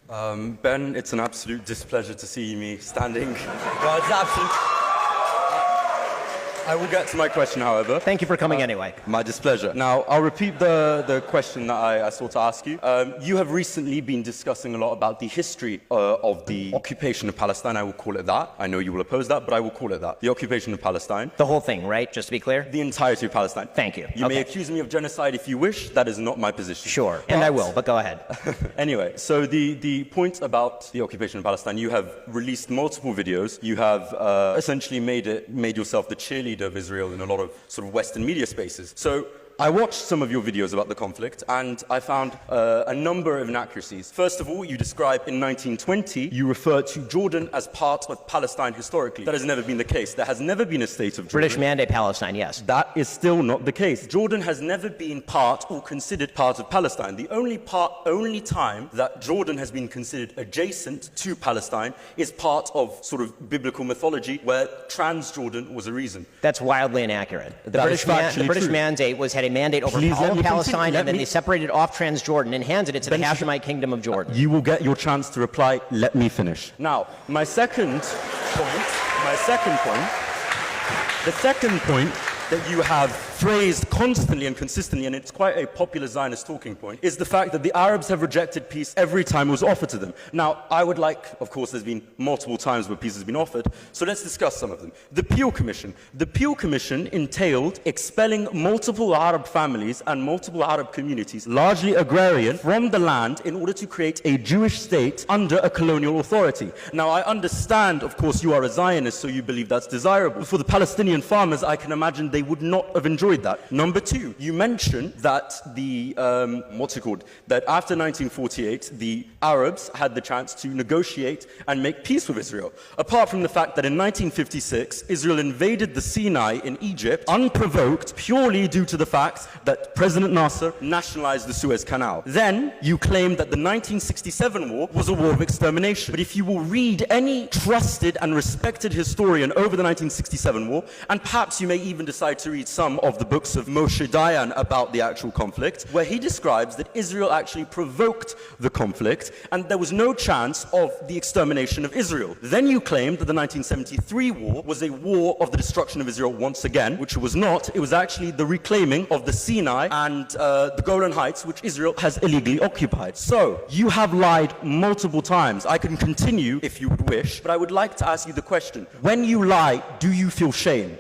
Ben, it's an absolute displeasure to see me standing. Well, it's absolute... I will get to my question, however. Thank you for coming anyway. My displeasure. Now, I'll repeat the question that I sought to ask you. You have recently been discussing a lot about the history of the occupation of Palestine. I will call it that. I know you will oppose that, but I will call it that. The occupation of Palestine. The whole thing, right? Just to be clear? The entirety of Palestine. Thank you. You may accuse me of genocide if you wish. That is not my position. Sure, and I will, but go ahead. Anyway, so the point about the occupation of Palestine, you have released multiple videos. You have essentially made yourself the cheerleader of Israel in a lot of sort of Western media spaces. So I watched some of your videos about the conflict and I found a number of inaccuracies. First of all, you describe in 1920, you refer to Jordan as part of Palestine historically. That has never been the case. There has never been a state of Jordan. British Mandate Palestine, yes. That is still not the case. Jordan has never been part or considered part of Palestine. The only time that Jordan has been considered adjacent to Palestine is part of sort of biblical mythology where Transjordan was a reason. That's wildly inaccurate. The British Mandate had a mandate over all of Palestine, and then they separated off Transjordan and handed it to the Hashemite Kingdom of Jordan. You will get your chance to reply. Let me finish. Now, the second point that you have phrased constantly and consistently, and it's quite a popular Zionist talking point, is the fact that the Arabs have rejected peace every time it was offered to them. Now, I would like, of course, there's been multiple times where peace has been offered, so let's discuss some of them. The Peel Commission. The Peel Commission entailed expelling multiple Arab families and multiple Arab communities, largely agrarian, from the land in order to create a Jewish state under a colonial authority. Now, I understand, of course, you are a Zionist, so you believe that's desirable. For the Palestinian farmers, I can imagine they would not have enjoyed that. Number two, you mentioned that that after 1948, the Arabs had the chance to negotiate and make peace with Israel. Apart from the fact that in 1956, Israel invaded the Sinai in Egypt unprovoked purely due to the fact that President Nasser nationalized the Suez Canal. Then you claim that the 1967 war was a war of extermination. But if you will read any trusted and respected historian over the 1967 war, and perhaps you may even decide to read some of the books of Moshe Dayan about the actual conflict, where he describes that Israel actually provoked the conflict and there was no chance of the extermination of Israel. Then you claimed that the 1973 war was a war of the destruction of Israel once again, which it was not. It was actually the reclaiming of the Sinai and the Golan Heights, which Israel has illegally occupied. So, you have lied multiple times. I can continue if you would wish, but I would like to ask you the question. When you lie, do you feel shame?